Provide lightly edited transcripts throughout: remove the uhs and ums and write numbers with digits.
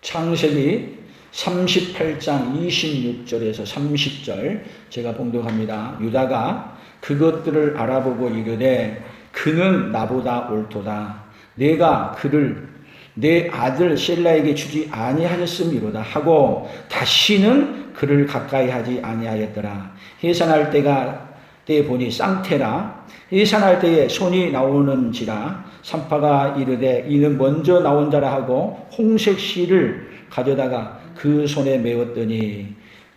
창세기 38장 26절에서 30절 제가 봉독합니다. 유다가 그것들을 알아보고 이르되 그는 나보다 옳도다. 내가 그를 내 아들 셀라에게 주지 아니하였음이로다 하고 다시는 그를 가까이 하지 아니하였더라. 해산할 때에 보니 쌍태라. 해산할 때에 손이 나오는지라. 산파가 이르되 이는 먼저 나온 자라 하고 홍색 실을 가져다가 그 손에 메었더니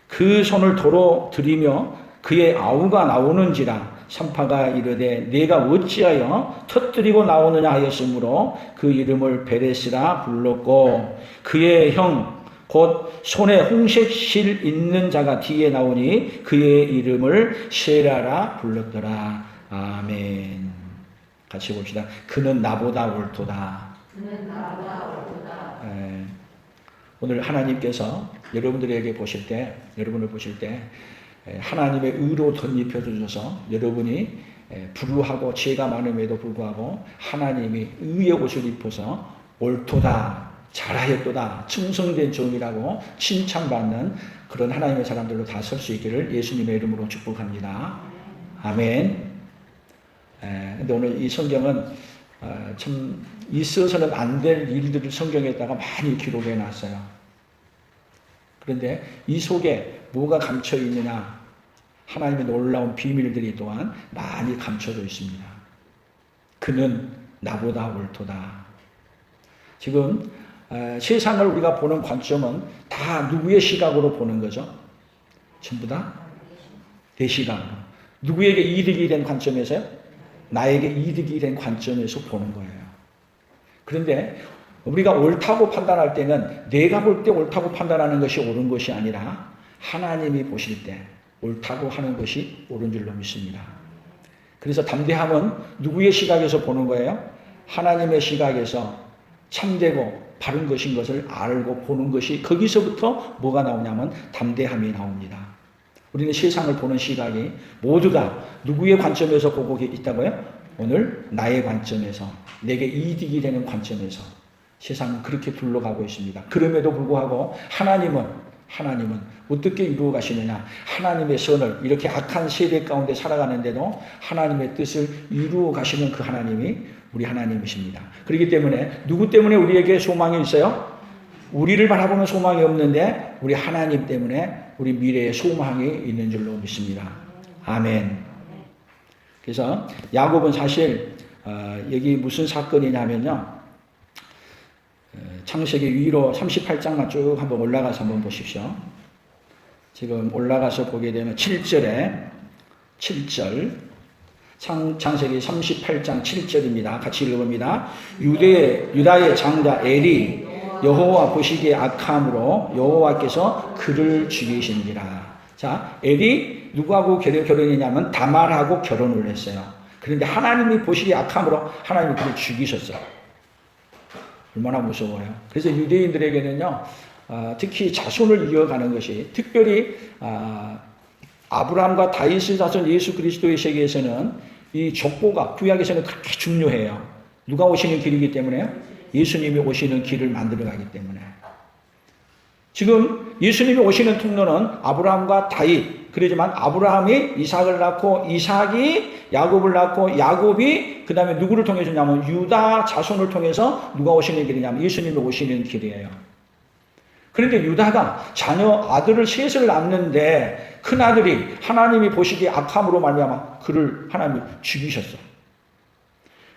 그 손을 도로 들이며 그의 아우가 나오는지라. 산파가 이르되 내가 어찌하여 터뜨리고 나오느냐 하였으므로 그 이름을 베레스라 불렀고 그의 형 곧 손에 홍색 실 있는 자가 뒤에 나오니 그의 이름을 셰라라 불렀더라. 아멘. 같이 봅시다. 그는 나보다 옳도다. 그는 나보다 옳도다. 오늘 하나님께서 여러분을 보실 때 하나님의 의로 덧입혀 주셔서 여러분이 불우하고 죄가 많음에도 불구하고 하나님이 의의 옷을 입혀서 옳도다, 잘하였도다, 충성된 종이라고 칭찬받는 그런 하나님의 사람들로 다 설 수 있기를 예수님의 이름으로 축복합니다. 아멘. 근데 오늘 이 성경은 참 있어서는 안 될 일들을 성경에다가 많이 기록해 놨어요. 그런데 이 속에 뭐가 감춰 있느냐? 하나님의 놀라운 비밀들이 또한 많이 감춰져 있습니다. 그는 나보다 옳도다. 지금 세상을 우리가 보는 관점은 다 누구의 시각으로 보는 거죠? 전부 다 내 시각으로. 누구에게 이득이 된 관점에서요? 나에게 이득이 된 관점에서 보는 거예요. 그런데 우리가 옳다고 판단할 때는 내가 볼 때 옳다고 판단하는 것이 옳은 것이 아니라 하나님이 보실 때 옳다고 하는 것이 옳은 줄로 믿습니다. 그래서 담대함은 누구의 시각에서 보는 거예요? 하나님의 시각에서 참되고 바른 것인 것을 알고 보는 것이 거기서부터 뭐가 나오냐면 담대함이 나옵니다. 우리는 세상을 보는 시각이 모두 다 누구의 관점에서 보고 있다고요? 오늘 나의 관점에서 내게 이득이 되는 관점에서 세상은 그렇게 둘러가고 있습니다. 그럼에도 불구하고 하나님은 어떻게 이루어 가시느냐? 하나님의 선을 이렇게 악한 세대 가운데 살아가는데도 하나님의 뜻을 이루어 가시는 그 하나님이 우리 하나님이십니다. 그렇기 때문에 누구 때문에 우리에게 소망이 있어요? 우리를 바라보는 소망이 없는데 우리 하나님 때문에 우리 미래에 소망이 있는 줄로 믿습니다. 아멘. 그래서 야곱은 사실 여기 무슨 사건이냐면요. 창세기 위로 38장만 쭉 한번 올라가서 한번 보십시오. 지금 올라가서 보게 되면 7절 창세기 38장 7절입니다. 같이 읽어봅니다. 유다의 장자 엘이 여호와 보시기에 악함으로 여호와께서 그를 죽이시니라. 자, 엘이 누구하고 결혼했냐면 다말하고 결혼을 했어요. 그런데 하나님이 보시기에 악함으로 하나님이 그를 죽이셨어요. 얼마나 무서워요. 그래서 유대인들에게는요, 특히 자손을 이어가는 것이 특별히 아브라함과 다윗의 자손 예수 그리스도의 세계에서는 이 족보가 구약에서는 그렇게 중요해요. 누가 오시는 길이기 때문에요? 예수님이 오시는 길을 만들어가기 때문에. 지금 예수님이 오시는 통로는 아브라함과 다윗, 그러지만 아브라함이 이삭을 낳고 이삭이 야곱을 낳고 야곱이 그 다음에 누구를 통해서냐면 유다 자손을 통해서 누가 오시는 길이냐면 예수님이 오시는 길이에요. 그런데 유다가 아들을 셋을 낳는데 큰아들이 하나님이 보시기에 악함으로 말미암아 그를 하나님이 죽이셨어.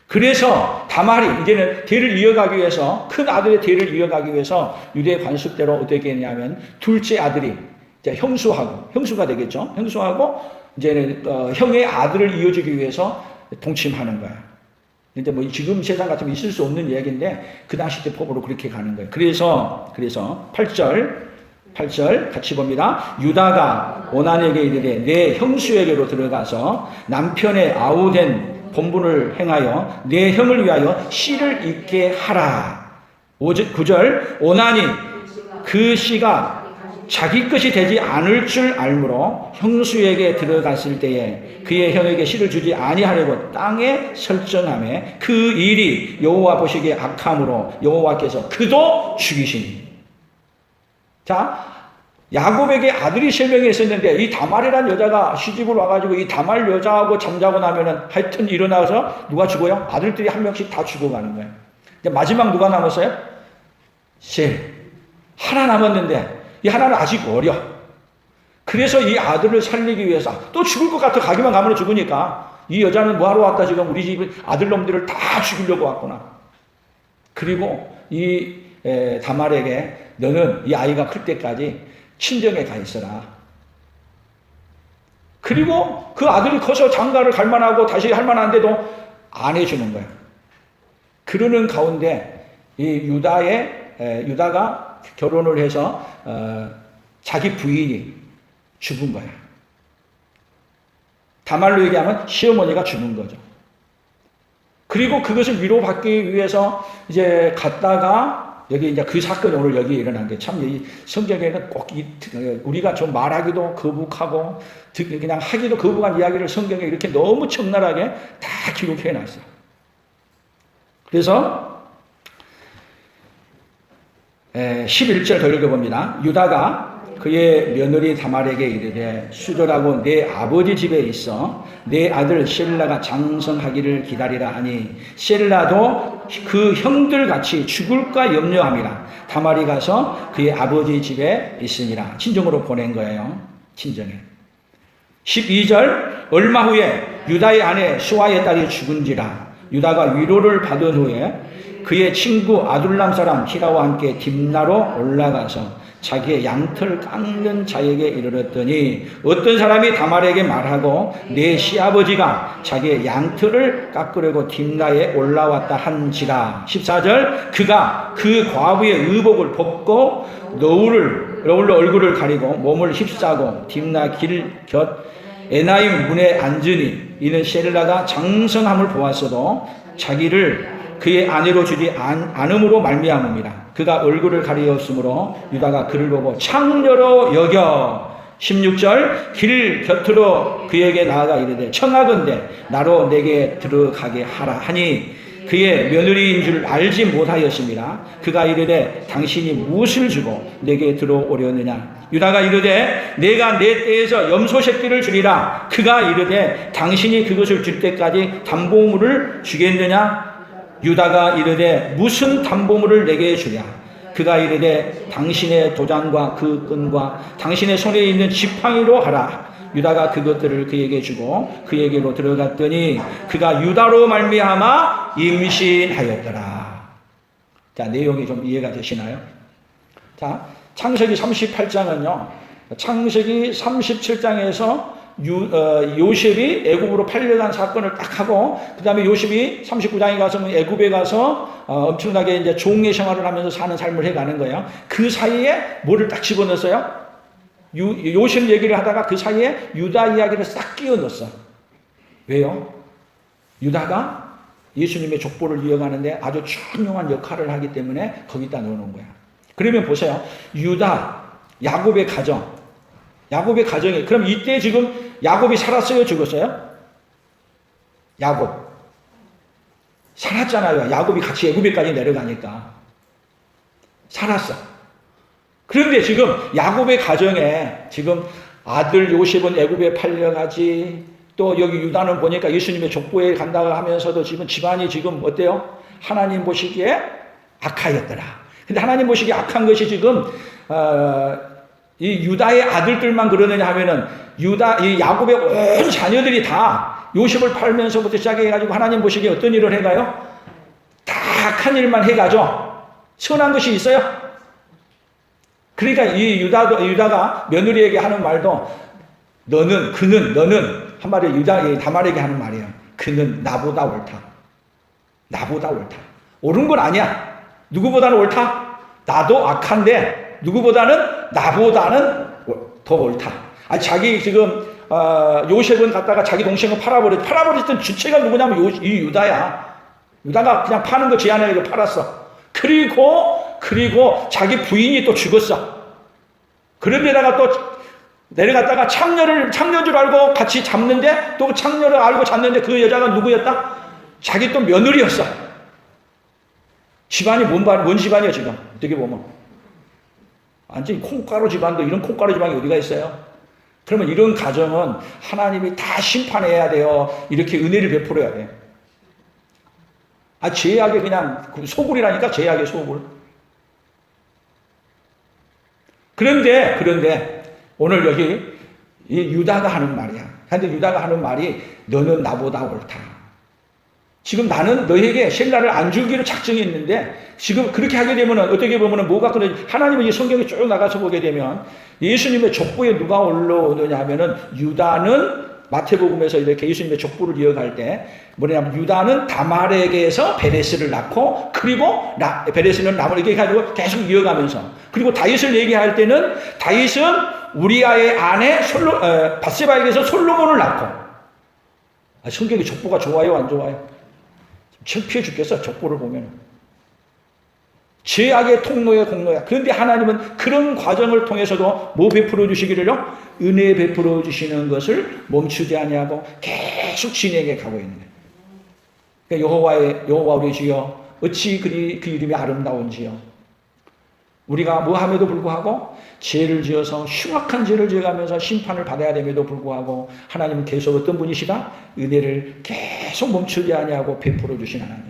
그래서 다말이 이제는 대를 이어가기 위해서 큰아들의 대를 이어가기 위해서 유대의 관습대로 어떻게 했냐면 둘째 아들이 이제 형수가 되겠죠. 형수하고 이제는 형의 아들을 이어주기 위해서 동침하는 거야. 근데 뭐 지금 세상 같으면 있을 수 없는 이야기인데 그 당시 때 법으로 그렇게 가는 거예요. 그래서 8절 같이 봅니다. 유다가 오난에게 이르되 내 형수에게로 들어가서 남편의 아우된 본분을 행하여 내 형을 위하여 씨를 잊게 하라. 9절 오난이 그 씨가 자기 것이 되지 않을 줄 알므로 형수에게 들어갔을 때에 그의 형에게 씨를 주지 아니하려고 땅에 설정하매 그 일이 여호와 보시기에 악함으로 여호와께서 그도 죽이시니. 자, 야곱에게 아들이 3명이 있었는데 이 다말이라는 여자가 시집을 와가지고 이 다말 여자하고 잠자고 나면은 하여튼 일어나서 누가 죽어요? 아들들이 한 명씩 다 죽어가는 거예요. 이제 마지막 누가 남았어요? 셋. 하나 남았는데 이 하나는 아직 어려. 그래서 이 아들을 살리기 위해서 또 죽을 것 같아. 가기만 가면 죽으니까 이 여자는 뭐하러 왔다 지금 우리 집 아들놈들을 다 죽이려고 왔구나. 그리고 이 다말에게 너는 이 아이가 클 때까지 친정에 가 있어라. 그리고 그 아들이 커서 장가를 갈 만하고 다시 할 만한데도 안 해주는 거야. 그러는 가운데 이 유다가 결혼을 해서 자기 부인이 죽은 거야. 다말로 얘기하면 시어머니가 죽은 거죠. 그리고 그것을 위로받기 위해서 이제 갔다가 여기 이제 그 사건이 오늘 여기에 일어난 게 참 이 성경에는 꼭 우리가 좀 말하기도 거북하고 그냥 하기도 거북한 이야기를 성경에 이렇게 너무 적나라하게 다 기록해 놨어요. 그래서 11절 더 읽어봅니다. 유다가 그의 며느리 다말에게 이르되 수절하고 내 아버지 집에 있어 내 아들 셀라가 장성하기를 기다리라 하니 셀라도 그 형들 같이 죽을까 염려함이라. 다말이 가서 그의 아버지 집에 있으니라. 친정으로 보낸 거예요. 친정에. 12절 얼마 후에 유다의 아내 수아의 딸이 죽은지라. 유다가 위로를 받은 후에 그의 친구 아둘람 사람 히라와 함께 딥나로 올라가서 자기의 양털 깎는 자에게 이르렀더니 어떤 사람이 다말에게 말하고 내 시아버지가 자기의 양털을 깎으려고 딥나에 올라왔다 한지라. 14절 그가 그 과부의 의복을 벗고 너울로 얼굴을 가리고 몸을 휩싸고 딥나 길 곁 에나임 문에 앉으니 이는 셀라가 장성함을 보았어도 자기를 그의 아내로 주지 않음으로 말미암음이라. 그가 얼굴을 가리었으므로 유다가 그를 보고 창녀로 여겨. 16절 길 곁으로 그에게 나아가 이르되 청하건대 나로 내게 들어가게 하라 하니 그의 며느리인 줄 알지 못하였습니다. 그가 이르되 당신이 무엇을 주고 내게 들어오려느냐. 유다가 이르되 내가 내 떼에서 염소 새끼를 주리라. 그가 이르되 당신이 그것을 줄 때까지 담보물을 주겠느냐. 유다가 이르되 무슨 담보물을 내게 주랴. 그가 이르되 당신의 도장과 그 끈과 당신의 손에 있는 지팡이로 하라. 유다가 그것들을 그에게 주고 그에게로 들어갔더니 그가 유다로 말미암아 임신하였더라. 자, 내용이 좀 이해가 되시나요? 자, 창세기 38장은요. 창세기 37장에서 요셉이 애굽으로 팔려간 사건을 딱 하고 그 다음에 요셉이 39장에 가서 애굽에 가서 엄청나게 이제 종의 생활을 하면서 사는 삶을 해가는 거예요. 그 사이에 뭐를 딱 집어넣었어요? 요셉 얘기를 하다가 그 사이에 유다 이야기를 싹 끼워 넣었어. 왜요? 유다가 예수님의 족보를 이어가는데 아주 중요한 역할을 하기 때문에 거기다 넣어놓은 거야. 그러면 보세요. 유다, 야곱의 가정이 그럼 이때 지금 야곱이 살았어요? 죽었어요? 야곱 살았잖아요. 야곱이 같이 애굽에까지 내려가니까 살았어. 그런데 지금 야곱의 가정에 지금 아들 요셉은 애굽에 팔려가지 또 여기 유다는 보니까 예수님의 족보에 간다고 하면서도 지금 집안이 지금 어때요? 하나님 보시기에 악하였더라. 근데 하나님 보시기에 악한 것이 지금 이 유다의 아들들만 그러느냐 하면은 이 야곱의 온 자녀들이 다 요셉을 팔면서부터 시작해가지고 하나님 보시기에 어떤 일을 해가요? 다 악한 일만 해가죠. 선한 것이 있어요? 그러니까 이 유다가 며느리에게 하는 말도 너는 한마디로 다말에게 하는 말이에요. 그는 나보다 옳다. 옳은 건 아니야. 누구보다는 옳다? 나도 악한데 나보다는 더 옳다. 자기 지금 요셉은 갖다가 자기 동생을 팔아버렸던 주체가 누구냐면 이 유다야. 유다가 그냥 파는 거 제안해서 팔았어. 그리고 자기 부인이 또 죽었어. 그런데다가 또 내려갔다가 창녀인 줄 알고 같이 잡는데 또 창녀를 알고 잡는데 그 여자가 누구였다? 자기 또 며느리였어. 집안이 뭔 집안이야 지금 어떻게 보면. 완전히 콩가루 집안도 이런 콩가루 집안이 어디가 있어요? 그러면 이런 가정은 하나님이 다 심판해야 돼요. 이렇게 은혜를 베풀어야 돼. 죄악의 그냥 소굴이라니까, 죄악의 소굴. 그런데 오늘 여기 이 유다가 하는 말이야. 근데 유다가 하는 말이 너는 나보다 옳다. 지금 나는 너에게 셀라를 안 주기로 작정이 있는데 지금 그렇게 하게 되면 어떻게 보면 뭐가 그런 하나님은 이 성경에 쭉 나가서 보게 되면 예수님의 족보에 누가 올라오느냐 하면은 유다는 마태복음에서 이렇게 예수님의 족보를 이어갈 때 뭐냐면 유다는 다말에게서 베레스를 낳고 그리고 베레스는 남을 이렇게 가지고 계속 이어가면서 그리고 다윗을 얘기할 때는 다윗은 우리아의 아내 바세바에게서 솔로몬을 낳고 성경의 족보가 좋아요 안 좋아요? 창피해 죽겠어 족보를 보면 죄악의 통로의 공로야. 그런데 하나님은 그런 과정을 통해서도 뭐 베풀어 주시기를요? 은혜 베풀어 주시는 것을 멈추지 아니하고 계속 진행해 가고 있는 거예요. 그러니까 여호와 우리 주여 어찌 그 이름이 아름다운지요. 우리가 뭐함에도 불구하고 죄를 지어서 흉악한 죄를 지어가면서 심판을 받아야 됨에도 불구하고 하나님은 계속 어떤 분이시다? 은혜를 계속 멈추지 아니하고 베풀어 주신 하나님.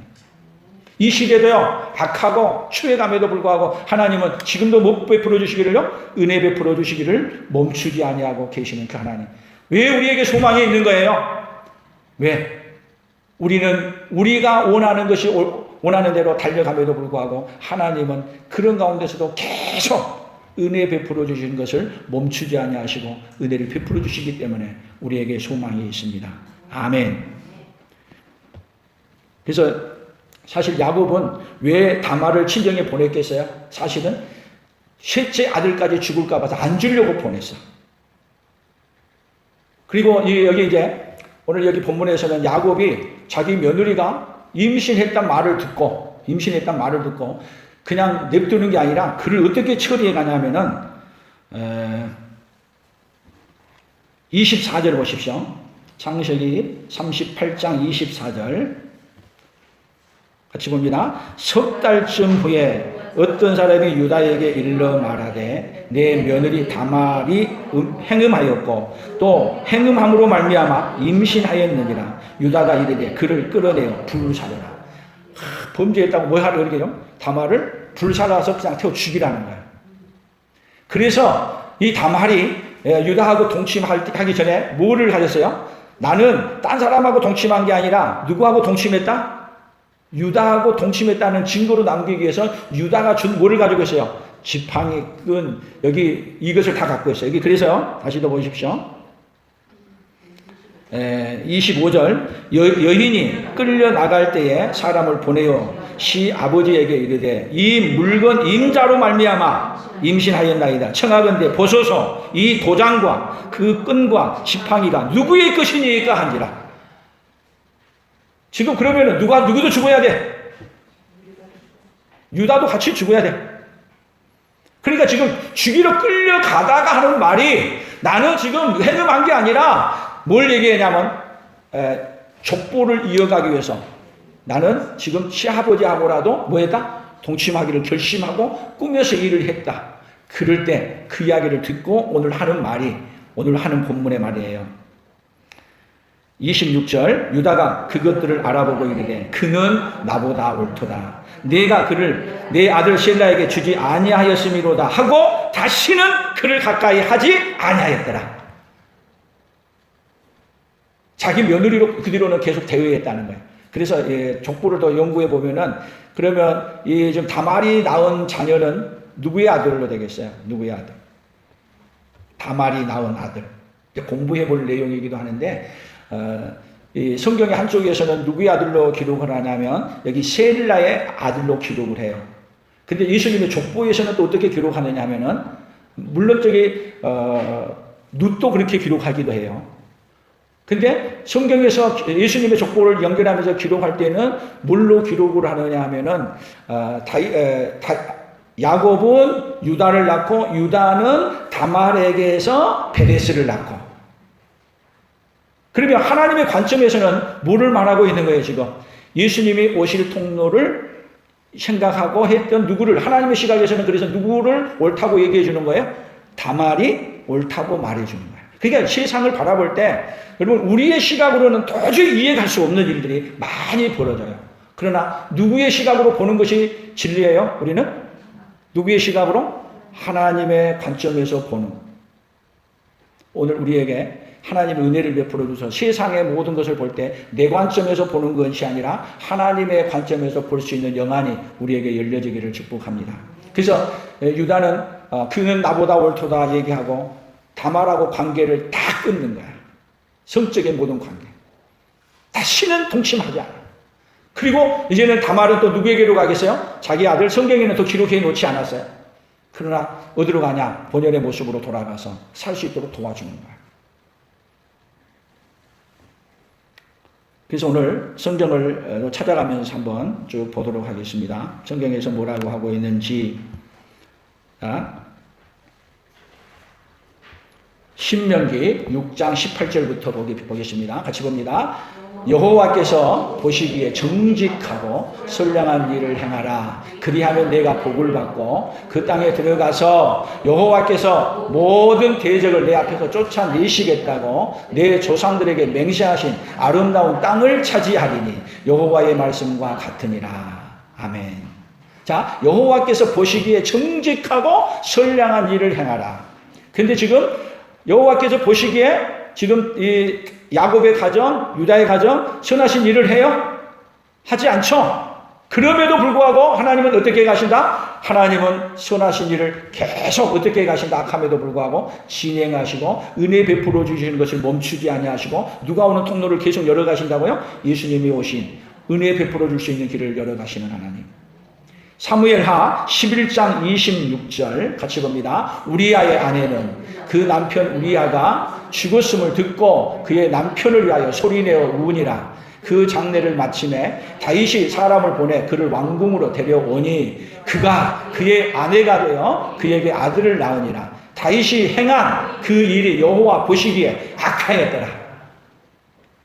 이 시대도요 악하고 추해감에도 불구하고 하나님은 지금도 못 베풀어 주시기를요 은혜 베풀어 주시기를 멈추지 아니하고 계시는 그 하나님. 왜 우리에게 소망이 있는 거예요? 왜? 우리는 우리가 원하는 것이 원하는 대로 달려감에도 불구하고 하나님은 그런 가운데서도 계속 은혜 베풀어 주신 것을 멈추지 아니하시고 은혜를 베풀어 주시기 때문에 우리에게 소망이 있습니다. 아멘. 그래서 사실 야곱은 왜 다말을 친정에 보냈겠어요? 사실은 셋째 아들까지 죽을까 봐서 안 주려고 보냈어. 그리고 여기 이제 오늘 여기 본문에서는 야곱이 자기 며느리가 임신했단 말을 듣고 그냥 냅두는 게 아니라 그를 어떻게 처리해 가냐면은 24절 보십시오. 창세기 38장 24절 같이 봅니다. 석 달쯤 후에 어떤 사람이 유다에게 일러 말하되 내 며느리 다말이 행음하였고 또 행음함으로 말미암아 임신하였느니라. 유다가 이르되 그를 끌어내어 불사르라. 범죄했다고 뭐 하려 그러게요? 다말을 불살라서 그냥 태워 죽이라는 거예요. 그래서 이 다말이 유다하고 동침하기 전에 뭐를 가졌어요? 나는 딴 사람하고 동침한 게 아니라 누구하고 동침했다? 유다하고 동침했다는 증거로 남기기 위해서 유다가 준 뭐를 가지고 있어요? 지팡이, 끈, 여기 이것을 다 갖고 있어요. 여기 그래서 다시 더 보십시오. 25절 여인이 끌려 나갈 때에 사람을 보내어 시 아버지에게 이르되 이 물건 임자로 말미암아 임신하였나이다. 청하건대 보소서 이 도장과 그 끈과 지팡이가 누구의 것이니까 한지라. 지금 그러면은 누구도 죽어야 돼. 유다도 같이 죽어야 돼. 그러니까 지금 죽이러 끌려가다가 하는 말이 나는 지금 행음한 게 아니라 뭘 얘기하냐면 족보를 이어가기 위해서 나는 지금 시아버지하고라도 뭐 했다? 동침하기를 결심하고 꾸며서 일을 했다. 그럴 때 그 이야기를 듣고 오늘 하는 본문의 말이에요. 26절 유다가 그것들을 알아보고 이르되 그는 나보다 옳도다. 내가 그를 내 아들 셀라에게 주지 아니하였음이로다 하고 다시는 그를 가까이 하지 아니하였더라. 자기 며느리로 그 뒤로는 계속 대우했다는 거예요. 그래서 족보를 더 연구해 보면은 그러면 이 좀 다말이 낳은 자녀는 누구의 아들로 되겠어요? 누구의 아들? 다말이 낳은 아들. 공부해 볼 내용이기도 하는데 이 성경의 한쪽에서는 누구의 아들로 기록을 하냐면 여기 셀라의 아들로 기록을 해요. 근데 예수님의 족보에서는 또 어떻게 기록하느냐 하면은 물론 저기 룻도 그렇게 기록하기도 해요. 근데 성경에서 예수님의 족보를 연결하면서 기록할 때는 뭘로 기록을 하느냐 하면은 야곱은 유다를 낳고 유다는 다말에게서 베레스를 낳고. 그러면 하나님의 관점에서는 뭐를 말하고 있는 거예요, 지금? 예수님이 오실 통로를 생각하고 했던 누구를, 하나님의 시각에서는 그래서 누구를 옳다고 얘기해 주는 거예요? 다말이 옳다고 말해 주는 거예요. 그러니까 세상을 바라볼 때 여러분 우리의 시각으로는 도저히 이해할 수 없는 일들이 많이 벌어져요. 그러나 누구의 시각으로 보는 것이 진리예요? 우리는 누구의 시각으로? 하나님의 관점에서 보는. 오늘 우리에게 하나님의 은혜를 베풀어 주셔서 세상의 모든 것을 볼 때 내 관점에서 보는 것이 아니라 하나님의 관점에서 볼 수 있는 영안이 우리에게 열려지기를 축복합니다. 그래서 유다는 그는 나보다 옳도다 얘기하고 다말하고 관계를 다 끊는 거야. 성적인 모든 관계. 다시는 동침하지 않아. 그리고 이제는 다말은 또 누구에게로 가겠어요? 자기 아들, 성경에는 또 기록해 놓지 않았어요. 그러나 어디로 가냐? 본연의 모습으로 돌아가서 살 수 있도록 도와주는 거야. 그래서 오늘 성경을 찾아가면서 한번 쭉 보도록 하겠습니다. 성경에서 뭐라고 하고 있는지. 신명기 6장 18절부터 보겠습니다. 같이 봅니다. 여호와께서 보시기에 정직하고 선량한 일을 행하라. 그리하면 내가 복을 받고 그 땅에 들어가서 여호와께서 모든 대적을 내 앞에서 쫓아내시겠다고 내 조상들에게 맹세하신 아름다운 땅을 차지하리니 여호와의 말씀과 같으니라. 아멘. 자, 여호와께서 보시기에 정직하고 선량한 일을 행하라. 근데 지금 여호와께서 보시기에 지금 이 야곱의 가정, 유다의 가정 선하신 일을 해요? 하지 않죠. 그럼에도 불구하고 하나님은 어떻게 가신다? 하나님은 선하신 일을 계속 어떻게 가신다? 악함에도 불구하고 진행하시고 은혜 베풀어 주시는 것을 멈추지 아니하시고 누가 오는 통로를 계속 열어가신다고요? 예수님이 오신 은혜 베풀어 줄 수 있는 길을 열어가시는 하나님. 사무엘하 11장 26절 같이 봅니다. 우리아의 아내는 그 남편 우리아가 죽었음을 듣고 그의 남편을 위하여 소리내어 우으니라. 그 장례를 마침에 다윗이 사람을 보내 그를 왕궁으로 데려오니 그가 그의 아내가 되어 그에게 아들을 낳으니라. 다윗이 행한 그 일이 여호와 보시기에 악하였더라.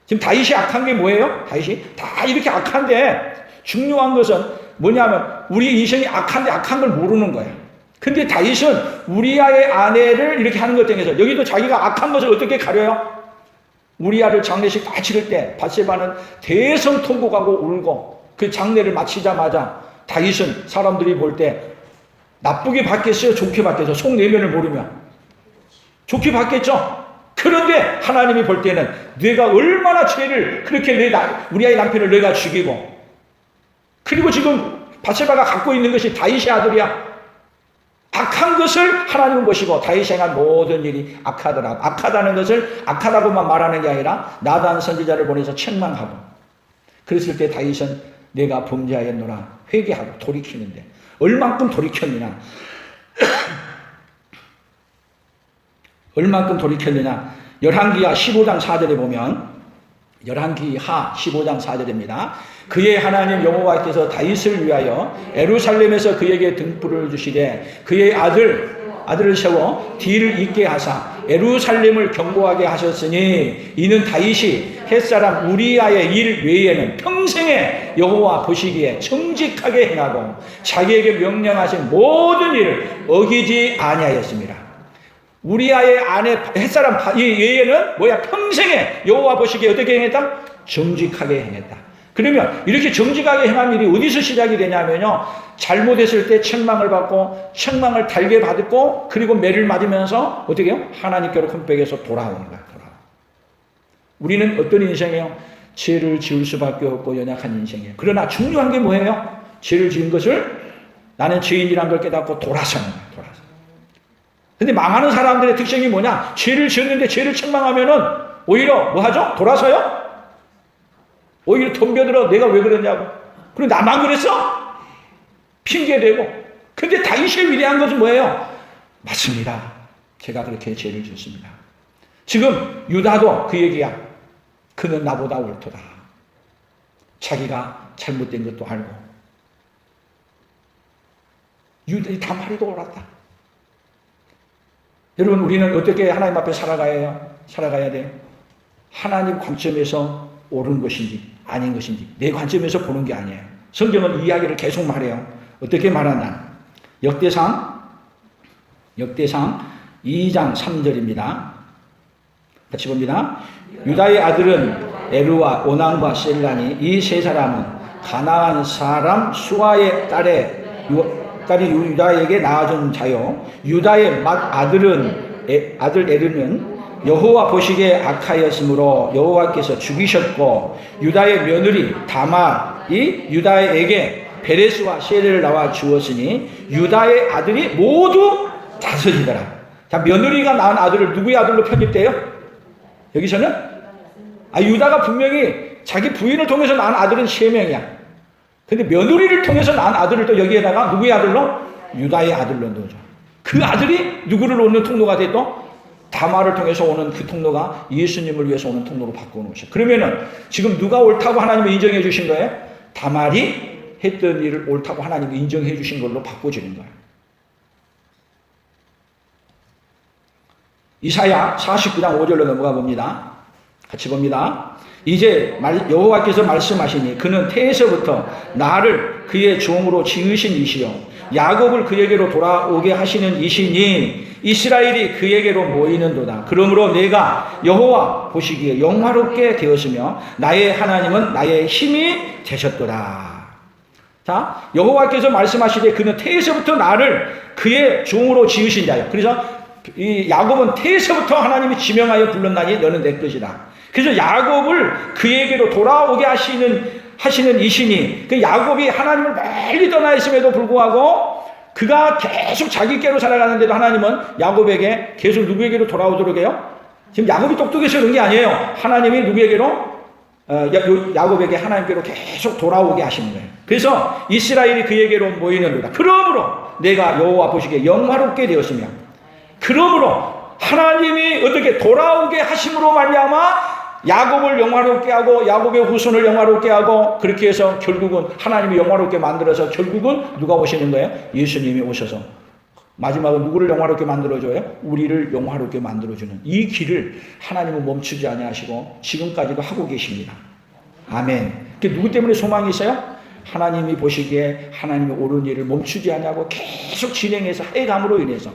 지금 다윗이 악한 게 뭐예요? 다윗이 다 이렇게 악한데 중요한 것은 뭐냐면 우리 인생이 악한데 악한 걸 모르는 거야. 근데 다윗은 우리아의 아내를 이렇게 하는 것 등에서 여기도 자기가 악한 것을 어떻게 가려요? 우리아를 장례식 다 치를 때 밧세바는 대성통곡하고 울고 그 장례를 마치자마자 다윗은 사람들이 볼 때 나쁘게 봤겠어요? 좋게 봤겠어요? 속 내면을 모르면 좋게 봤겠죠? 그런데 하나님이 볼 때는 내가 얼마나 죄를 그렇게 우리아의 남편을 내가 죽이고 그리고 지금 밧세바가 갖고 있는 것이 다윗의 아들이야. 악한 것을 하나님은 보시고 다윗이 행한 모든 일이 악하더라. 악하다는 것을 악하다고만 말하는 게 아니라 나단 선지자를 보내서 책망하고 그랬을 때 다윗은 내가 범죄하였노라 회개하고 돌이키는데 얼만큼 돌이켰느냐 얼만큼 돌이켰느냐 열왕기하 15장 4절에 보면 열왕기하 15장 4절입니다. 그의 하나님 여호와께서 다윗을 위하여 예루살렘에서 그에게 등불을 주시되 그의 아들을 세워 뒤를 잇게 하사 예루살렘을 경고하게 하셨으니 이는 다윗이 햇사람 우리아의 일 외에는 평생에 여호와 보시기에 정직하게 행하고 자기에게 명령하신 모든 일을 어기지 아니하였습니다. 우리아의 아내 햇사람 외에는 뭐야? 평생에 여호와 보시기에 어떻게 행했다? 정직하게 행했다. 그러면 이렇게 정직하게 행한 일이 어디서 시작이 되냐면요. 잘못했을 때 책망을 받고 책망을 달게 받고 그리고 매를 맞으면서 어떻게 해요? 하나님께로 컴백해서 돌아오는 거야. 우리는 어떤 인생이에요? 죄를 지을 수밖에 없고 연약한 인생이에요. 그러나 중요한 게 뭐예요? 죄를 지은 것을 나는 죄인이라는 걸 깨닫고 돌아서는 거야. 돌아서. 근데 망하는 사람들의 특징이 뭐냐? 죄를 지었는데 죄를 책망하면은 오히려 뭐 하죠? 돌아서요? 오히려 덤벼들어 내가 왜 그러냐고. 그리고 나만 그랬어? 핑계대고. 근데 다윗이 위대한 것은 뭐예요? 맞습니다. 제가 그렇게 죄를 지었습니다. 지금 유다도 그 얘기야. 그는 나보다 옳도다. 자기가 잘못된 것도 알고. 다말이도 옳았다. 여러분 우리는 어떻게 하나님 앞에 살아가야 돼요? 하나님 관점에서 옳은 것인지 아닌 것인지 내 관점에서 보는 게 아니에요. 성경은 이 이야기를 계속 말해요. 어떻게 말한다? 역대상 2장 3절입니다. 같이 봅니다. 유다의 아들은 에르와 오난과 셀란이 이 세 사람은 가나안 사람 수아의 딸이 유다에게 낳아준 자요. 유다의 아들 에르는 여호와 보시기에 악하였으므로 여호와께서 죽이셨고 유다의 며느리 다말이 유다에게 베레스와 세례를 낳아 주었으니 유다의 아들이 모두 5이더라. 자, 며느리가 낳은 아들을 누구의 아들로 편입돼요? 여기서는 유다가 분명히 자기 부인을 통해서 낳은 아들은 3명이야. 근데 며느리를 통해서 낳은 아들을 또 여기에다가 누구의 아들로? 유다의 아들로 넣어줘. 그 아들이 누구를 오는 통로가 돼 또? 다말을 통해서 오는 그 통로가 예수님을 위해서 오는 통로로 바꿔놓으셔. 그러면은 지금 누가 옳다고 하나님이 인정해 주신 거예요? 다말이 했던 일을 옳다고 하나님이 인정해 주신 걸로 바꿔주는 거예요. 이사야 49장 5절로 넘어가 봅니다. 같이 봅니다. 이제 여호와께서 말씀하시니 그는 태에서부터 나를 그의 종으로 지으신 이시요 야곱을 그에게로 돌아오게 하시는 이시니 이스라엘이 그에게로 모이는도다. 그러므로 내가 여호와 보시기에 영화롭게 되었으며 나의 하나님은 나의 힘이 되셨도다. 자, 여호와께서 말씀하시되 그는 태에서부터 나를 그의 종으로 지으신 자요. 그래서 이 야곱은 태에서부터 하나님이 지명하여 불렀나니 너는 내 것이다. 그래서 야곱을 그에게로 돌아오게 하시는 이신이, 그 야곱이 하나님을 멀리 떠나 있음에도 불구하고 그가 계속 자기께로 살아가는데도 하나님은 야곱에게 계속 누구에게로 돌아오도록 해요? 지금 야곱이 똑똑해서 그런 게 아니에요. 하나님이 누구에게로? 야곱에게 하나님께로 계속 돌아오게 하시는 거예요. 그래서 이스라엘이 그에게로 모이는도다. 그러므로 내가 여호와 보시기에 영화롭게 되었으며, 그러므로 하나님이 어떻게 돌아오게 하심으로 말미암아 야곱을 영화롭게 하고 야곱의 후손을 영화롭게 하고 그렇게 해서 결국은 하나님이 영화롭게 만들어서 결국은 누가 오시는 거예요? 예수님이 오셔서 마지막은 누구를 영화롭게 만들어줘요? 우리를 영화롭게 만들어주는 이 길을 하나님은 멈추지 아니하시고 지금까지도 하고 계십니다. 아멘. 그게 누구 때문에 소망이 있어요? 하나님이 보시기에 하나님이 옳은 일을 멈추지 아니하고 계속 진행해서 해감으로 인해서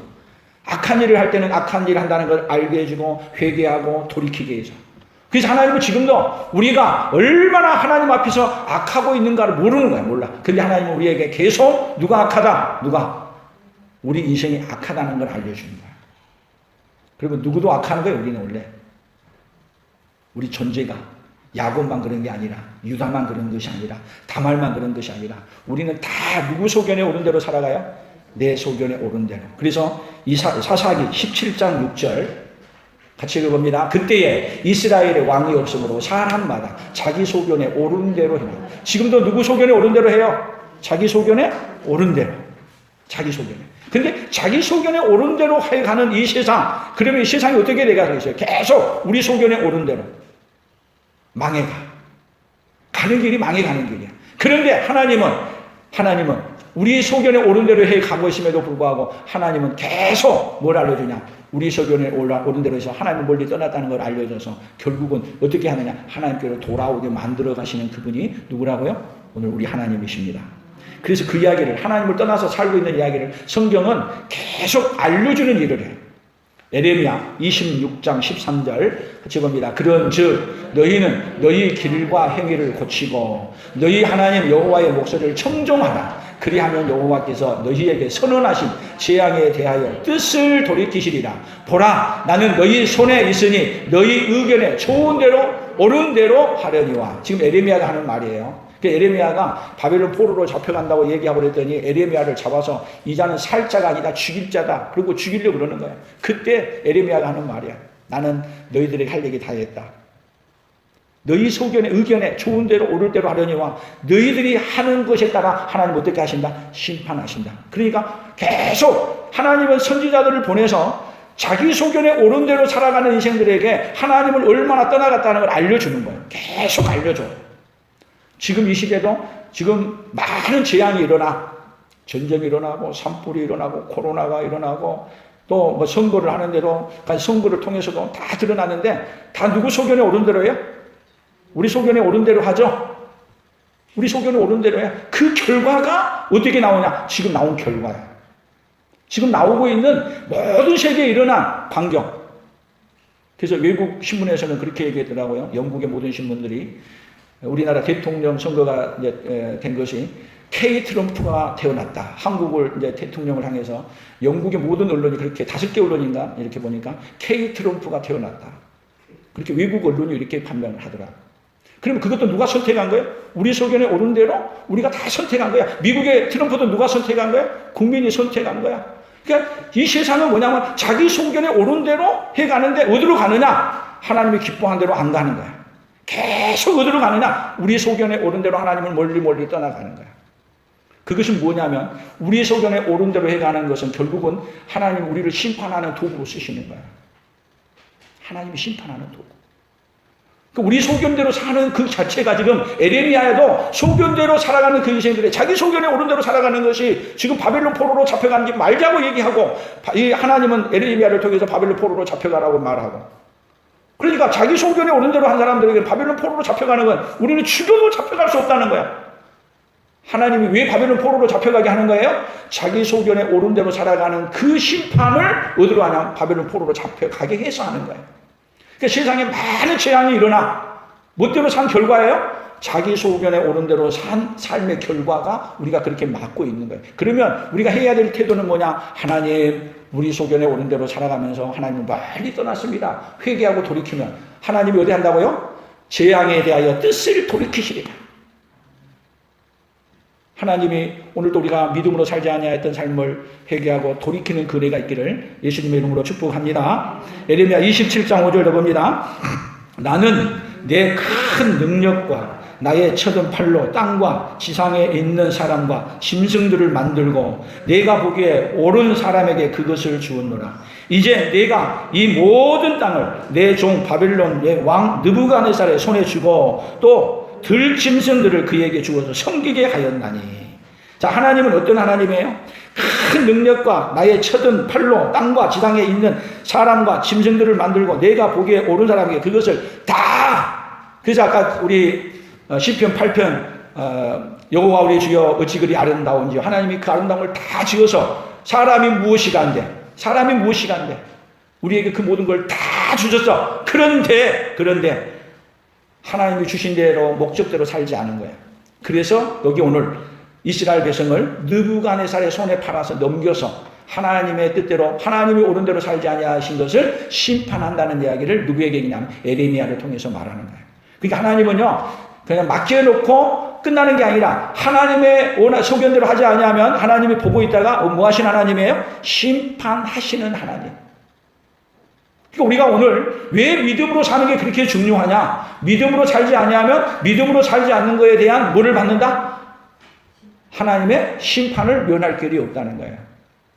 악한 일을 할 때는 악한 일을 한다는 걸 알게 해주고 회개하고 돌이키게 해서, 그래서 하나님은 지금도 우리가 얼마나 하나님 앞에서 악하고 있는가를 모르는 거야. 몰라. 근데 하나님은 우리에게 계속 누가 악하다? 누가? 우리 인생이 악하다는 걸 알려주는 거야. 그리고 누구도 악하는 거예요. 우리는 원래. 우리 존재가 야곱만 그런 게 아니라 유다만 그런 것이 아니라 다말만 그런 것이 아니라 우리는 다 누구 소견에 오른 대로 살아가요? 내 소견에 오른 대로. 그래서 사사기 17장 6절 같이 읽어봅니다. 그때에 이스라엘의 왕이 없으므로 사람마다 자기 소견에 오른 대로 해요. 지금도 누구 소견에 오른 대로 해요? 자기 소견에 오른 대로. 자기 소견에. 근데 자기 소견에 오른 대로 해가는 이 세상, 그러면 이 세상이 어떻게 돼가고 있어요? 계속 우리 소견에 오른 대로 망해가. 가는 길이 망해가는 길이야. 그런데 하나님은 우리 소견에 오른 대로 해 가고 있음에도 불구하고 하나님은 계속 뭘 알려주냐? 우리 소견에 오른 대로 해서 하나님은 멀리 떠났다는 걸 알려줘서 결국은 어떻게 하느냐? 하나님께로 돌아오게 만들어 가시는 그분이 누구라고요? 오늘 우리 하나님이십니다. 그래서 그 이야기를, 하나님을 떠나서 살고 있는 이야기를 성경은 계속 알려주는 일을 해요. 에레미야 26장 13절 같이 봅니다. 그런즉 너희는 너희 길과 행위를 고치고 너희 하나님 여호와의 목소리를 청종하라. 그리하면 여호와께서 너희에게 선언하신 재앙에 대하여 뜻을 돌이키시리라. 보라, 나는 너희 손에 있으니 너희 의견에 좋은 대로 옳은 대로 하려니와. 지금 에레미야가 하는 말이에요. 에레미야가 바벨론 포로로 잡혀간다고 얘기하고 그랬더니 에레미야를 잡아서 이 자는 살 자가 아니다, 죽일 자다. 그리고 죽이려고 그러는 거예요. 그때 에레미야가 하는 말이야. 나는 너희들에게 할 얘기 다 했다. 너희 소견에 의견에 좋은 대로 옳을 대로 하려니와 너희들이 하는 것에 따라 하나님 어떻게 하신다? 심판하신다. 그러니까 계속 하나님은 선지자들을 보내서 자기 소견에 옳은 대로 살아가는 인생들에게 하나님을 얼마나 떠나갔다는 걸 알려주는 거예요. 계속 알려줘. 지금 이 시대도 지금 많은 재앙이 일어나. 전쟁이 일어나고 산불이 일어나고 코로나가 일어나고 또 뭐 선거를 하는데도 선거를 통해서도 다 드러나는데 다 누구 소견에 옳은 대로 해요? 우리 소견에 옳은 대로 하죠? 우리 소견에 오른 대로야. 그 결과가 어떻게 나오냐? 지금 나온 결과야. 지금 나오고 있는 모든 세계에 일어난 광경. 그래서 외국 신문에서는 그렇게 얘기했더라고요. 영국의 모든 신문들이 우리나라 대통령 선거가 이제 된 것이 K 트럼프가 태어났다. 한국을 이제 대통령을 향해서 영국의 모든 언론이 그렇게 5개 언론인가 이렇게 보니까 K 트럼프가 태어났다. 그렇게 외국 언론이 이렇게 판명을 하더라. 그러면 그것도 누가 선택한 거예요? 우리 소견에 오른 대로 우리가 다 선택한 거야. 미국의 트럼프도 누가 선택한 거야? 국민이 선택한 거야. 그러니까 이 세상은 뭐냐면 자기 소견에 오른 대로 해가는데 어디로 가느냐? 하나님이 기뻐한 대로 안 가는 거야. 계속 어디로 가느냐? 우리 소견에 오른 대로 하나님을 멀리 떠나가는 거야. 그것은 뭐냐면 우리 소견에 오른 대로 해가는 것은 결국은 하나님 우리를 심판하는 도구로 쓰시는 거야. 하나님이 심판하는 도구. 우리 소견대로 사는 그 자체가 지금 에레미야에도 소견대로 살아가는 그 인생들의 자기 소견에 오른 대로 살아가는 것이 지금 바벨론 포로로 잡혀가는 게 말자고 얘기하고 이 하나님은 에레미야를 통해서 바벨론 포로로 잡혀가라고 말하고 그러니까 자기 소견에 오른 대로 한 사람들에게 바벨론 포로로 잡혀가는 건 우리는 죽여도 잡혀갈 수 없다는 거야. 하나님이 왜 바벨론 포로로 잡혀가게 하는 거예요? 자기 소견에 오른 대로 살아가는 그 심판을 어디로 하냐? 바벨론 포로로 잡혀가게 해서 하는 거예요. 그러니까 세상에 많은 재앙이 일어나 멋대로 산 결과예요? 자기 소견에 오른 대로 산 삶의 결과가 우리가 그렇게 맞고 있는 거예요. 그러면 우리가 해야 될 태도는 뭐냐? 하나님 우리 소견에 오른 대로 살아가면서 하나님은 멀리 떠났습니다. 회개하고 돌이키면 하나님이 어디 한다고요? 재앙에 대하여 뜻을 돌이키시리라. 하나님이 오늘도 우리가 믿음으로 살지 아니하였던 삶을 회개하고 돌이키는 그 은혜가 있기를 예수님의 이름으로 축복합니다. 에레미야 27장 5절로 봅니다. 나는 내 큰 능력과 나의 쳐든 팔로 땅과 지상에 있는 사람과 짐승들을 만들고 내가 보기에 옳은 사람에게 그것을 주었노라. 이제 내가 이 모든 땅을 내 종 바벨론의 왕 느부갓네살의 손에 주고 또 들짐승들을 그에게 주어서 섬기게 하였나니. 자, 하나님은 어떤 하나님이에요? 큰 능력과 나의 쳐든 팔로 땅과 지상에 있는 사람과 짐승들을 만들고 내가 보기에 옳은 사람에게 그것을 다. 그래서 아까 우리 시편 8편 여호와 우리 주여 어찌 그리 아름다운지 하나님이 그 아름다움을 다 지어서 사람이 무엇이가 한데 우리에게 그 모든 걸 다 주셨어. 그런데 하나님이 주신 대로 목적대로 살지 않은 거예요. 그래서 여기 오늘 이스라엘 백성을 느부갓네살의 손에 팔아서 넘겨서 하나님의 뜻대로 하나님이 옳은 대로 살지 아니하신 것을 심판한다는 이야기를 누구에게 얘기냐면 에레미야를 통해서 말하는 거예요. 그러니까 하나님은요 그냥 맡겨놓고 끝나는 게 아니라 하나님의 소견대로 하지 아니하면 하나님이 보고 있다가 뭐 하신 하나님이에요? 심판하시는 하나님. 그러니까 우리가 오늘 왜 믿음으로 사는 게 그렇게 중요하냐? 믿음으로 살지 아니하면 믿음으로 살지 않는 것에 대한 뭐를 받는다? 하나님의 심판을 면할 길이 없다는 거예요.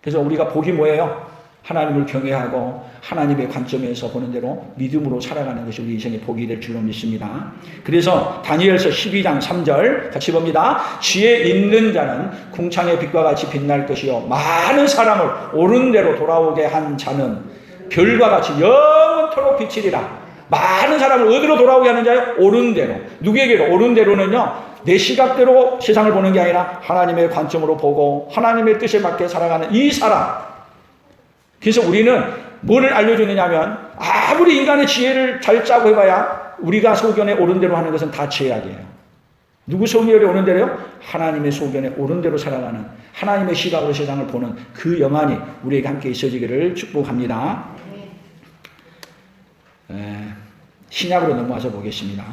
그래서 우리가 복이 뭐예요? 하나님을 경외하고 하나님의 관점에서 보는 대로 믿음으로 살아가는 것이 우리 인생의 복이 될 줄로 믿습니다. 그래서 다니엘서 12장 3절 같이 봅니다. 지혜 있는 자는 궁창의 빛과 같이 빛날 것이요 많은 사람을 옳은 대로 돌아오게 한 자는 별과 같이 영원토록 비치리라. 많은 사람을 어디로 돌아오게 하는 자요? 옳은 대로. 누구에게로? 옳은 대로는요 내 시각대로 세상을 보는 게 아니라 하나님의 관점으로 보고 하나님의 뜻에 맞게 살아가는 이 사람. 그래서 우리는 뭐를 알려주느냐면 아무리 인간의 지혜를 잘 짜고 해봐야 우리가 소견에 옳은 대로 하는 것은 다 죄악이에요. 누구 소견에 옳은 대로요? 하나님의 소견에 옳은 대로 살아가는 하나님의 시각으로 세상을 보는 그 영안이 우리에게 함께 있어지기를 축복합니다. 신약으로 넘어와서 보겠습니다.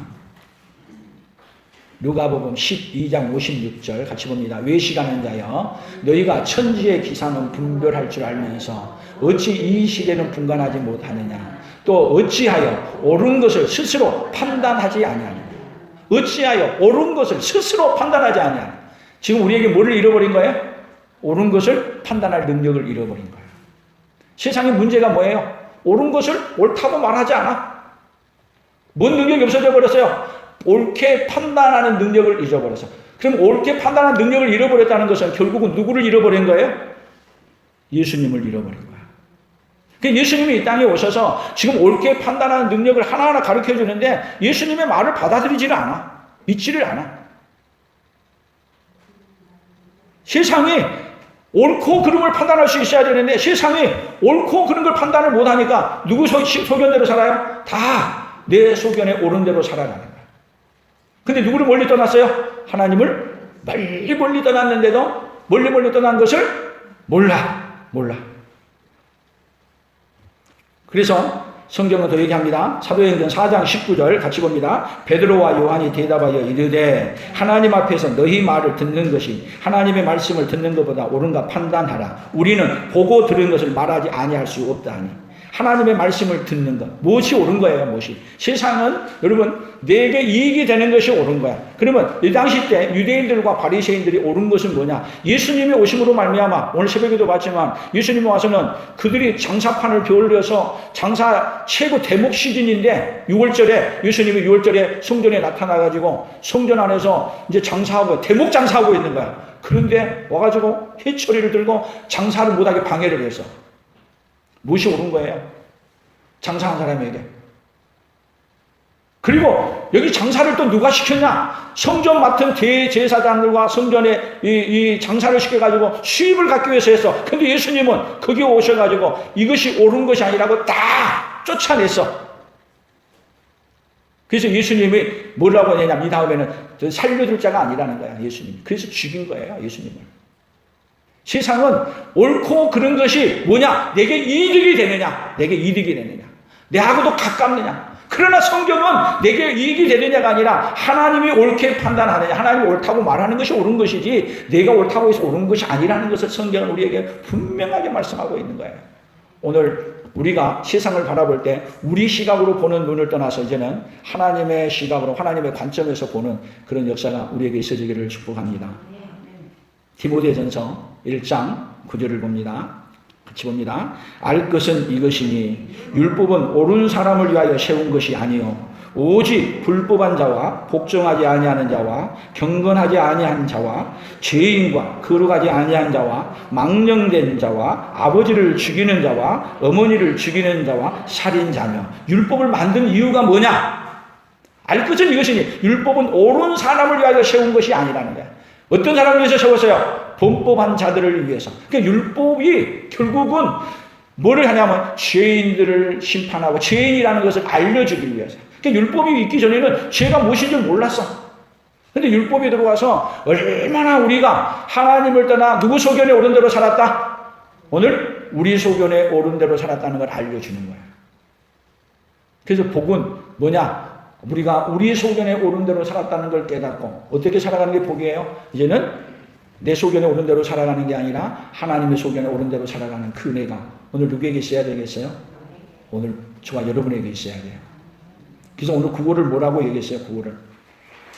누가복음 12장 56절 같이 봅니다. 외식하는 자여 너희가 천지의 기상은 분별할 줄 알면서 어찌 이 시대는 분간하지 못하느냐. 또 어찌하여 옳은 것을 스스로 판단하지 아니하느냐. 어찌하여 옳은 것을 스스로 판단하지 아니하느냐. 지금 우리에게 뭐를 잃어버린 거예요? 옳은 것을 판단할 능력을 잃어버린 거예요. 세상의 문제가 뭐예요? 옳은 것을 옳다고 말하지 않아. 뭔 능력이 없어져 버렸어요? 옳게 판단하는 능력을 잊어버렸어. 그럼 옳게 판단하는 능력을 잃어버렸다는 것은 결국은 누구를 잃어버린 거예요? 예수님을 잃어버린 거야. 그러니까 예수님이 이 땅에 오셔서 지금 옳게 판단하는 능력을 하나하나 가르쳐 주는데 예수님의 말을 받아들이지를 않아. 믿지를 않아. 세상이 옳고 그른 걸 판단할 수 있어야 되는데 세상이 옳고 그른 걸 판단을 못하니까 누구 소견대로 살아요? 다 내 소견에 옳은 대로 살아가는 거예요. 근데 누구를 멀리 떠났어요? 하나님을 멀리 떠났는데도 멀리 떠난 것을 몰라. 그래서 성경은 더 얘기합니다. 사도행전 4장 19절 같이 봅니다. 베드로와 요한이 대답하여 이르되 하나님 앞에서 너희 말을 듣는 것이 하나님의 말씀을 듣는 것보다 옳은가 판단하라. 우리는 보고 들은 것을 말하지 아니할 수 없다 하니. 하나님의 말씀을 듣는 것. 무엇이 옳은 거예요? 무엇이? 세상은 여러분 내게 이익이 되는 것이 옳은 거야. 그러면 이 당시 때 유대인들과 바리새인들이 옳은 것은 뭐냐? 예수님이 오심으로 말미암아 오늘 새벽에도 봤지만 예수님이 와서는 그들이 장사판을 게을려서 장사 최고 대목 시즌인데 6월절에 예수님이 6월절에 성전에 나타나가지고 성전 안에서 이제 장사하고 대목 장사하고 있는 거야. 그런데 와가지고 해초리를 들고 장사를 못하게 방해를 해서 무엇이 옳은 거예요? 장사한 사람에게. 그리고 여기 장사를 또 누가 시켰냐? 성전 맡은 대제사장들과 성전에 이 장사를 시켜가지고 수입을 갖기 위해서 했어. 근데 예수님은 거기 오셔가지고 이것이 옳은 것이 아니라고 다 쫓아냈어. 그래서 예수님이 뭐라고 하냐면 이 다음에는 살려줄 자가 아니라는 거야. 예수님이. 그래서 죽인 거예요. 예수님을. 세상은 옳고 그런 것이 뭐냐? 내게 이득이 되느냐? 내게 이득이 되느냐? 내하고도 가깝느냐? 그러나 성경은 내게 이익이 되느냐가 아니라 하나님이 옳게 판단하느냐? 하나님이 옳다고 말하는 것이 옳은 것이지 내가 옳다고 해서 옳은 것이 아니라는 것을 성경은 우리에게 분명하게 말씀하고 있는 거예요. 오늘 우리가 세상을 바라볼 때 우리 시각으로 보는 눈을 떠나서 이제는 하나님의 시각으로 하나님의 관점에서 보는 그런 역사가 우리에게 있어지기를 축복합니다. 디모데전서 1장 9절을 봅니다. 같이 봅니다. 알 것은 이것이니 율법은 옳은 사람을 위하여 세운 것이 아니요 오직 불법한 자와 복종하지 아니하는 자와 경건하지 아니한 자와 죄인과 거룩하지 아니한 자와 망령된 자와 아버지를 죽이는 자와 어머니를 죽이는 자와 살인자며. 율법을 만든 이유가 뭐냐? 알 것은 이것이니 율법은 옳은 사람을 위하여 세운 것이 아니라는 거야. 어떤 사람을 위해서 세웠어요? 범법한 자들을 위해서. 그러니까 율법이 결국은 뭐를 하냐면 죄인들을 심판하고 죄인이라는 것을 알려주기 위해서. 그러니까 율법이 있기 전에는 죄가 무엇인 줄 몰랐어. 그런데 율법이 들어와서 얼마나 우리가 하나님을 떠나 누구 소견에 옳은 대로 살았다? 오늘 우리 소견에 옳은 대로 살았다는 걸 알려주는 거야. 그래서 복은 뭐냐? 우리가 우리 소견에 옳은 대로 살았다는 걸 깨닫고 어떻게 살아가는 게 복이에요? 이제는 내 소견에 옳은 대로 살아가는 게 아니라 하나님의 소견에 옳은 대로 살아가는 그 은혜가 오늘 누구에게 있어야 되겠어요? 오늘 저와 여러분에게 있어야 돼요. 그래서 오늘 구호를 뭐라고 얘기했어요? 구호를.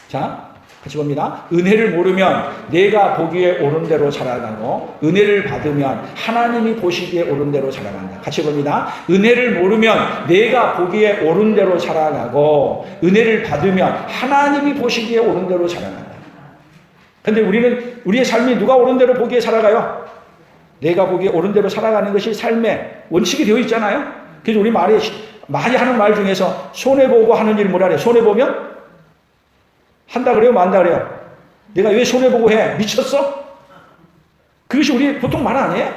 자, 같이 봅니다. 은혜를 모르면 내가 보기에 옳은 대로 살아가고 은혜를 받으면 하나님이 보시기에 옳은 대로 살아간다. 같이 봅니다. 은혜를 모르면 내가 보기에 옳은 대로 살아가고 은혜를 받으면 하나님이 보시기에 옳은 대로 살아간다. 근데 우리는 우리의 삶이 누가 옳은 대로 보기에 살아가요? 내가 보기에 옳은 대로 살아가는 것이 삶의 원칙이 되어 있잖아요. 그래서 우리 많이 하는 말 중에서 손해보고 하는 일 뭐라 그래요? 손해보면 한다 그래요? 만다 그래요? 내가 왜 손해보고 해? 미쳤어? 그것이 우리 보통 말 아니에요?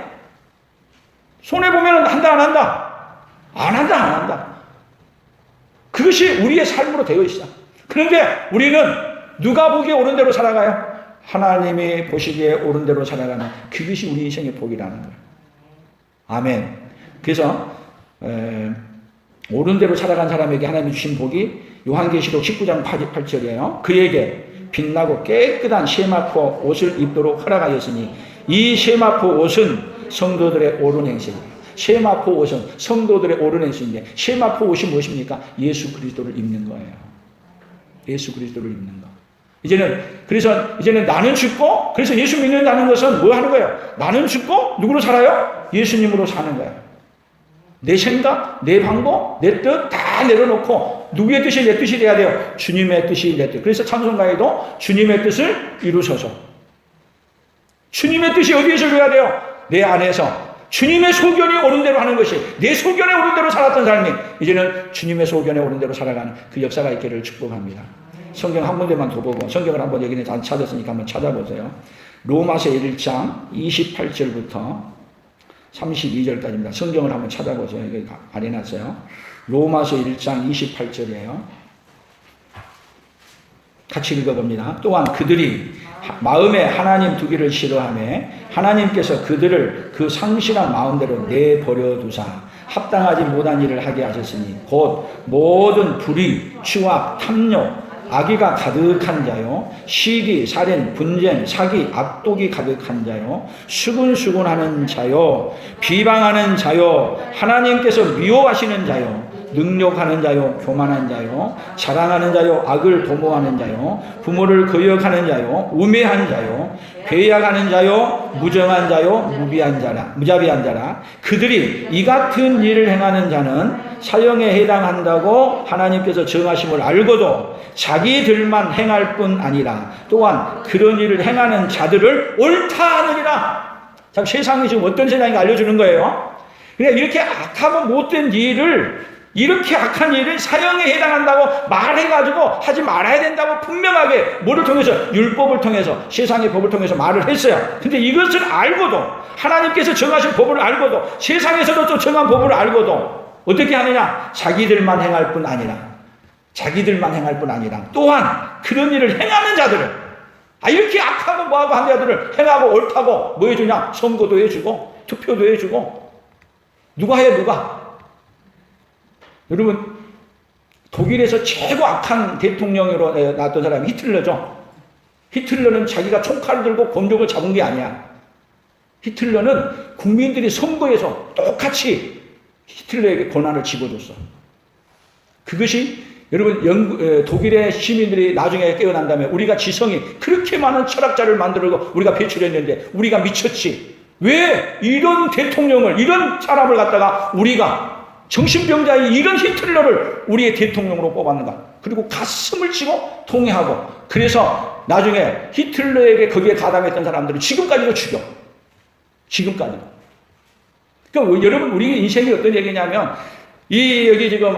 손해보면 한다 안 한다? 안 한다 안 한다. 그것이 우리의 삶으로 되어 있어. 그런데 우리는 누가 보기에 옳은 대로 살아가요? 하나님이 보시기에 옳은 대로 살아가는 그것이 우리 인생의 복이라는 거예요. 아멘. 그래서 옳은 대로 살아간 사람에게 하나님이 주신 복이 요한계시록 19장 8절이에요. 그에게 빛나고 깨끗한 세마포 옷을 입도록 허락하였으니 이 세마포 옷은 성도들의 옳은 행실이에요. 세마포 옷은 성도들의 옳은 행실인데 세마포 옷이 무엇입니까? 예수 그리스도를 입는 거예요. 예수 그리스도를 입는 거. 그래서 이제는 나는 죽고, 그래서 예수 믿는다는 것은 뭐 하는 거예요? 나는 죽고, 누구로 살아요? 예수님으로 사는 거예요. 내 생각, 내 방법, 내 뜻 다 내려놓고, 누구의 뜻이 내 뜻이 돼야 돼요? 주님의 뜻이 내 뜻. 그래서 찬송가에도 주님의 뜻을 이루소서. 주님의 뜻이 어디에서 이루어야 돼요? 내 안에서. 주님의 소견이 옳은 대로 하는 것이, 내 소견에 옳은 대로 살았던 삶이, 이제는 주님의 소견에 옳은 대로 살아가는 그 역사가 있기를 축복합니다. 성경 한 군데만 더 보고 성경을 한번 여기는 안 찾았으니까 한번 찾아보세요. 로마서 1장 28절부터 32절까지입니다. 성경을 한번 찾아보세요. 여기 안 해놨어요. 로마서 1장 28절이에요. 같이 읽어봅니다. 또한 그들이 마음에 하나님 두기를 싫어하며 하나님께서 그들을 그 상실한 마음대로 내버려 두사 합당하지 못한 일을 하게 하셨으니 곧 모든 불의, 추악, 탐욕, 악의가 가득한 자요 시기, 살인, 분쟁, 사기, 악독이 가득한 자요 수군수군하는 자요 비방하는 자요 하나님께서 미워하시는 자요 능욕하는 자요 교만한 자요 자랑하는 자요 악을 도모하는 자요 부모를 거역하는 자요 우매한 자요 배약하는 자요 무정한 자요 무자비한 자라 그들이 이 같은 일을 행하는 자는 사형에 해당한다고 하나님께서 정하심을 알고도 자기들만 행할 뿐 아니라 또한 그런 일을 행하는 자들을 옳다 하느니라. 자, 세상이 지금 어떤 세상인가 알려주는 거예요. 그러니까 이렇게 악하고 못된 일을 이렇게 악한 일을 사형에 해당한다고 말해가지고 하지 말아야 된다고 분명하게 뭐를 통해서 율법을 통해서 세상의 법을 통해서 말을 했어요. 근데 이것을 알고도 하나님께서 정하신 법을 알고도 세상에서도 또 정한 법을 알고도 어떻게 하느냐? 자기들만 행할 뿐 아니라 또한 그런 일을 행하는 자들을 이렇게 악하고 뭐하고 한 자들을 행하고 옳다고 뭐 해주냐? 선거도 해주고 투표도 해주고 누가 해요? 누가? 여러분 독일에서 최고 악한 대통령으로 나왔던 사람이 히틀러죠. 히틀러는 자기가 총칼을 들고 권력을 잡은 게 아니야. 히틀러는 국민들이 선거에서 똑같이 히틀러에게 권한을 집어줬어. 그것이 여러분 독일의 시민들이 나중에 깨어난 다음에 우리가 지성이 그렇게 많은 철학자를 만들고 우리가 배출했는데 우리가 미쳤지. 왜 이런 대통령을 이런 사람을 갖다가 우리가 정신병자의 이런 히틀러를 우리의 대통령으로 뽑았는가? 그리고 가슴을 치고 통회하고 그래서 나중에 히틀러에게 거기에 가담했던 사람들을 지금까지도 죽여. 지금까지도. 그러니까 여러분 우리 인생이 어떤 얘기냐면 여기 지금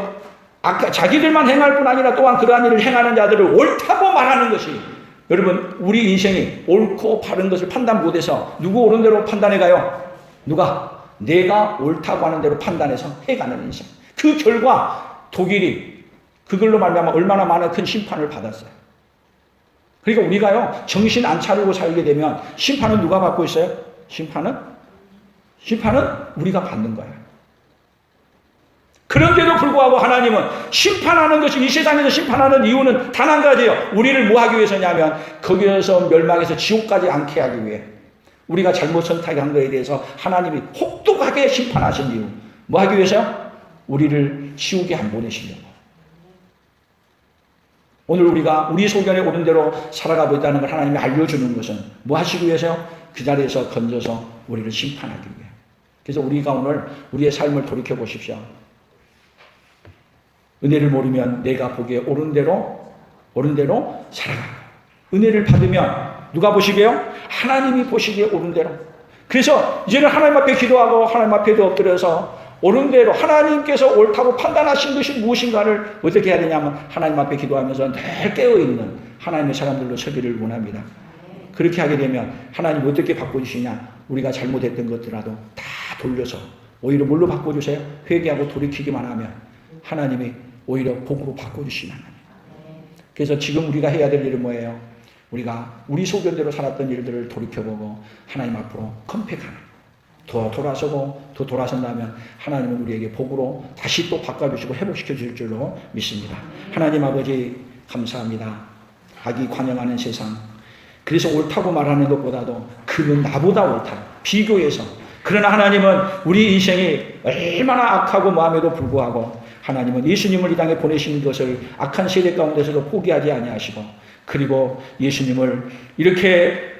아까 자기들만 행할 뿐 아니라 또한 그러한 일을 행하는 자들을 옳다고 말하는 것이 여러분 우리 인생이 옳고 바른 것을 판단 못해서 누구 옳은 대로 판단해가요? 누가? 내가 옳다고 하는 대로 판단해서 해가는 인생. 그 결과 독일이 그걸로 말미암아 얼마나 많은 큰 심판을 받았어요. 그러니까 우리가요 정신 안 차리고 살게 되면 심판은 누가 받고 있어요? 심판은 우리가 받는 거예요. 그런데도 불구하고 하나님은 심판하는 것이 이 세상에서 심판하는 이유는 단 한 가지예요. 우리를 뭐 하기 위해서냐면 거기에서 멸망해서 지옥까지 않게 하기 위해. 우리가 잘못 선택한 것에 대해서 하나님이 혹독하게 심판하신 이유 뭐 하기 위해서요? 우리를 지옥에 안 보내시려고. 오늘 우리가 우리 소견에 오는 대로 살아가고 있다는 걸 하나님이 알려주는 것은 뭐 하시기 위해서요? 그 자리에서 건져서 우리를 심판하기 위해. 그래서 우리가 오늘 우리의 삶을 돌이켜 보십시오. 은혜를 모르면 내가 보기에 옳은 대로 살아가고 은혜를 받으면 누가 보시게요? 하나님이 보시기에 옳은 대로. 그래서 이제는 하나님 앞에 기도하고 하나님 앞에도 엎드려서 옳은 대로 하나님께서 옳다고 판단하신 것이 무엇인가를 어떻게 해야 되냐면 하나님 앞에 기도하면서 늘 깨어있는 하나님의 사람들로 서기를 원합니다. 그렇게 하게 되면 하나님 어떻게 바꿔주시냐? 우리가 잘못했던 것들라도 다 돌려서 오히려 뭘로 바꿔주세요? 회개하고 돌이키기만 하면 하나님이 오히려 복으로 바꿔주시는 하나님. 그래서 지금 우리가 해야 될 일은 뭐예요? 우리가 우리 소견대로 살았던 일들을 돌이켜보고 하나님 앞으로 컴팩하는 더 돌아서고 더 돌아선다면 하나님은 우리에게 복으로 다시 또 바꿔주시고 회복시켜 줄 줄로 믿습니다. 하나님 아버지 감사합니다. 악이 관영하는 세상 그래서 옳다고 말하는 것보다도 그는 나보다 옳다 비교해서 그러나 하나님은 우리 인생이 얼마나 악하고 마음에도 불구하고 하나님은 예수님을 이 땅에 보내신 것을 악한 세대 가운데서도 포기하지 아니하시고 그리고 예수님을 이렇게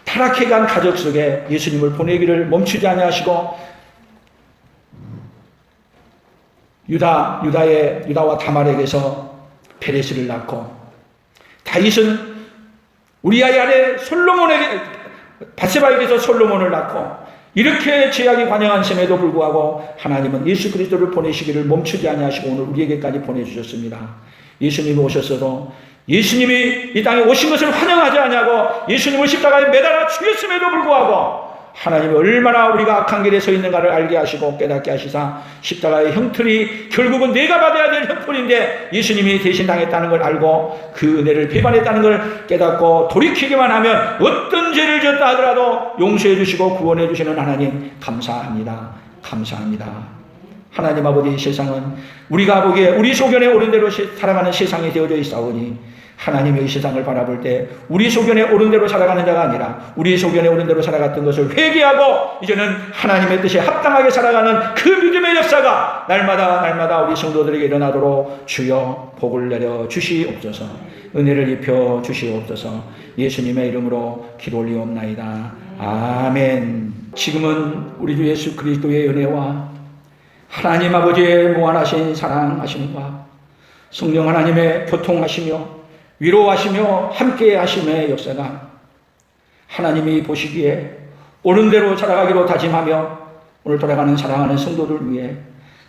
타락해간 가족 속에 예수님을 보내기를 멈추지 아니하시고 유다와 다말에게서 베레스를 낳고 다윗은 우리아의 아내 밧세바에게서 솔로몬을 낳고 이렇게 죄악이 관영한 셈에도 불구하고 하나님은 예수 그리스도를 보내시기를 멈추지 아니하시고 오늘 우리에게까지 보내주셨습니다. 예수님이 오셨어도 예수님이 이 땅에 오신 것을 환영하지 않냐고 예수님을 십자가에 매달아 죽였음에도 불구하고 하나님이 얼마나 우리가 악한 길에 서 있는가를 알게 하시고 깨닫게 하시사 십자가의 형틀이 결국은 내가 받아야 될 형틀인데 예수님이 대신 당했다는 걸 알고 그 은혜를 배반했다는 걸 깨닫고 돌이키기만 하면 어떤 죄를 지었다 하더라도 용서해 주시고 구원해 주시는 하나님 감사합니다. 감사합니다. 하나님 아버지, 세상은 우리가 보기에 우리 소견에 옳은 대로 살아가는 세상이 되어져 있사오니 하나님의 세상을 바라볼 때 우리 소견에 옳은 대로 살아가는 자가 아니라 우리 소견에 옳은 대로 살아갔던 것을 회개하고 이제는 하나님의 뜻에 합당하게 살아가는 그 믿음의 역사가 날마다 우리 성도들에게 일어나도록 주여 복을 내려 주시옵소서. 은혜를 입혀 주시옵소서. 예수님의 이름으로 기도 올리옵나이다. 아멘. 지금은 우리 주 예수 그리스도의 은혜와 하나님 아버지의 무한하신 사랑하심과 성령 하나님의 교통하시며 위로하시며 함께 하심의 역사가 하나님이 보시기에 옳은 대로 살아가기로 다짐하며 오늘 돌아가는 사랑하는 성도들 위해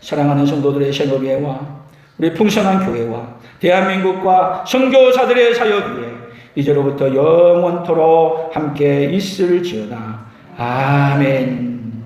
사랑하는 성도들의 생업예와 우리 풍성한 교회와 대한민국과 선교사들의 사역 위에 이제로부터 영원토록 함께 있을지어다. 아멘.